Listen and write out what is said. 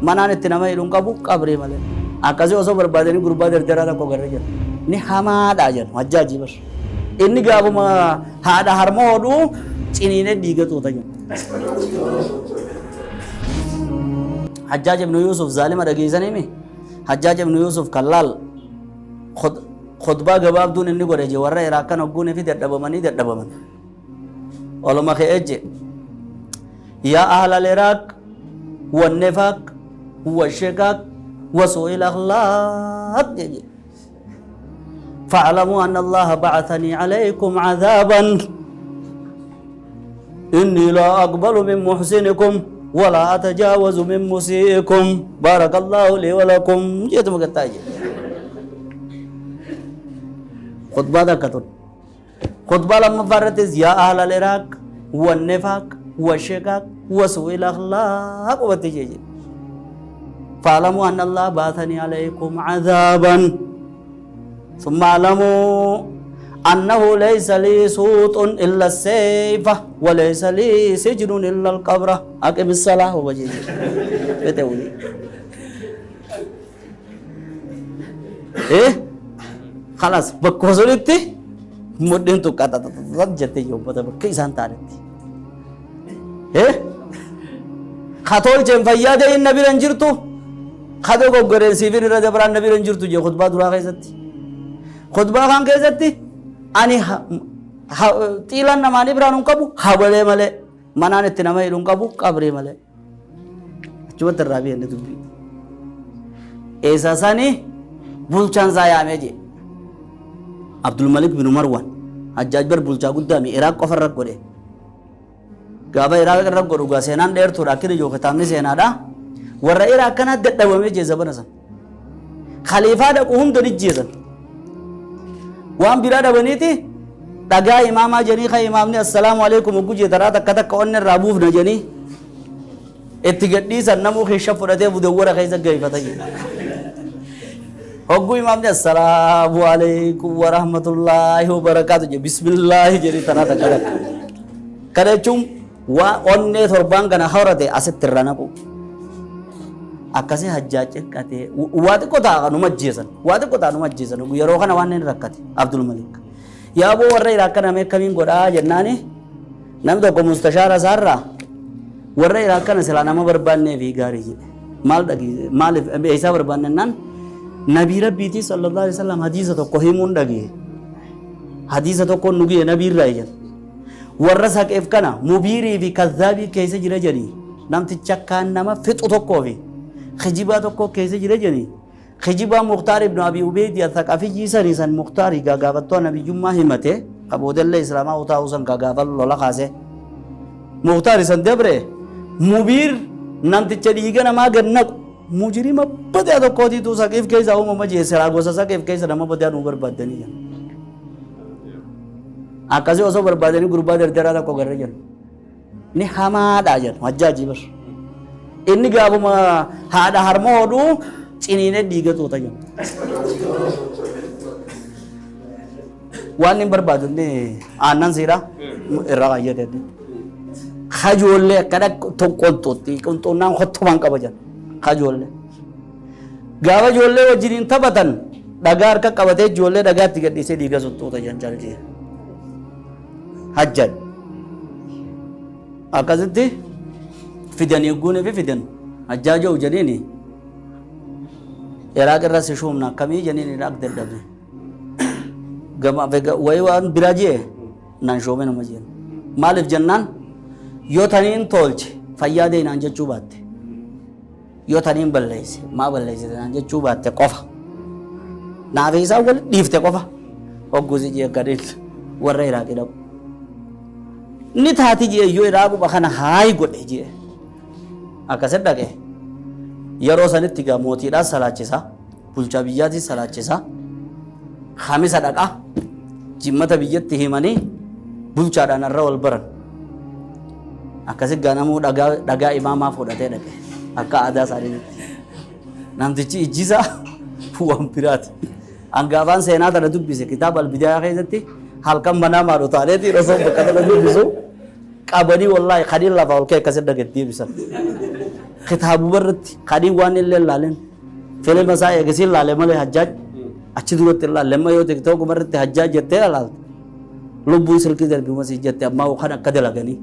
manaan itti nama hidhuun qabu qabree malee akkasii osoo barbaadanii gurbaa dardaraa tokko garra jira ni hamaadha jedhu hajjaaji bar inni gaafuma haadha harma hodhuu ciniinee dhiiga tuuta jedhu Hajjaaj ibn Yusuf zaalima dhageessanii mi Hajjaaj ibn Yusuf kallaal khutbaa gabaabduun inni godhe je warra Iraaq kan hogguun fi dadhabaman oluma ka'ee je yaa ahlal Iraaq والنفاق والشقاق وسوء الأخلاق فاعلموا أن الله بعثني عليكم عذابا إني لا أقبل من محسنكم ولا أتجاوز من مسيئكم بارك الله لي ولكم جيت مقتاج خطبة ذكرت خطبة لما فرت يا أهل العراق والنفاق والشقاق وسوء الأخلاق وتجيج فاعلموا أن الله بعثني عليكم عذابا ثم اعلموا أنه ليس لي سوط إلا السيف وليس لي سجن إلا القبر أقم الصلاة وبجيج بتقولي إيه خلاص بكوزولتي مدين تو كاتا تجتي يوم بتا بكيسان تارتي خطول جن فياده إن نبي رنجرتو خدو غورن سيفين رده بران نبي رنجرتو جه خطبه درا كيساتي خطبه خان كيساتي اني تيلان نماني برانون قبو حبله مله منان تنما يرون قبو قبري مله چوت رابي ان دبي اساساني بولچان زايا ميجي عبد الملك بن مروان حجاج بر بولچا قدامي عراق قفر قده gaba Iraaq irra godhuga seenaan dheertuudha akkina yoo kitaabni seenaadha warra Iraaq kana dadhabame jeessa banasan khaliifaa dhaqu hunda dijjeesan waan biraa dhabaniiti dhagaa imaamaa janii kan imaamni assalaamu alaykum ugu jeetaraa takka takka onni irraa buufna janii itti gadhiisan namuu keessa fudhatee budawwara keessa gaifata hoggu imaamni assalaamu alaykum wa rahmatullaahi wa barakaatu je bismillaahi jedhi tanaa takka takka kana jechuun waa onnee torbaan kana horate asitti irra naqu akkasii Hajjaaj qate waa xiqqoo ta'a nu majjeesan yeroo kana waan inni rakkate Abdul Malik yaa boo warra Iraaq kana mee kamiin godhaa jennaani namni tokko mustashaara isaarraa warra Iraaq kana silaa nama barbaannee fi gaarii jedhe maaliif isaa barbaannennaan nabii rabbiitii sallallahu alaihi wasallam hadiisa tokko himuun dhagee hadiisa tokko nugee nabiirraa jedhe warra saqeef kana mubiirii fi kazzaabii keessa jira jedhanii namticha kaan nama fixu tokkoo fi khijibaa tokko keessa jira jedhanii khijibaa Mukhtaar ibn Abi Ubayd al-Thaqafii sanii san Mukhtaar gagaafattoo nabiyyummaa himate qaboodellee islaamaa utaa'uu san gagaafal lola kaase Mukhtaar san dabre mubiir namticha dhiiga namaa gad naqu mujrima badaa tokkootiitu saqeef keessa uumama jeesseraa gosa saqeef keessa nama badaa nu barbaaddanii akkasii osoo barbaadanii gurbaa dardaraa tokko garra jiru ni hamaadha jedhu hajjaaji bar inni gaafuma haadha harma hodhuu ciniinee dhiiga tuuta jedhu waan hin barbaadu inni aannan siidha irraa qayyate hajoollee akkana qonxootti qonxoonnaan hottomaan qaba jedhu hajoollee gaafa ijoollee wajjiniin taphatan dhagaa harka qabatee ijoollee dhagaatti gadhiisee dhiiga tuuta jedhan jaallatee Hajjaaj akkasitti fidanii guunee fi fidan Hajjaaj yoo jedhini Iraaq irra si shumna akkamii jedhanii Iraaq dadhabne gama wayi waan biraa jee nan shoome nama jeen maaliif jennaan yoo taniin tolche fayyaadee naan jechuu baatte yoo taniin balleesse maa balleessite naan jechuu baatte qofa naaf isaa wal dhiifte qofa hoggusi jee gadhiil warra Iraaqii dhaqu ni taati je yo Iraaq kana haay godhe je akkasit dhaqe yeroo sanitti ga mootiidhaan salaachisa bulchaa biyyaatiin salaachisa khamisa dhaqa jimmata biyyatti himanii bulchaadhaan irra wal baran akkasit ganamuu dhagaa imaamaa fudhatee dhaqe akka aadaa isaaniitti namtichi ijjisa waan biraati hangaafaan seenaa tana dubbise kitaaba al-Bidaaya keessatti halkan manaa maadhu taaneeti osoo bakka tana dubbisu qabanii wallahi khadii lafa ol kee kasit dagetti bisan kitaabu barratti khadii waan illee laalen fele masaa eegasiin laale malee hajjaaj achi duratti laale amma yoo tiktook barratti hajjaaj jettee laalte lubbuu silkii darbii masii jettee ammaa kan akka dalaganii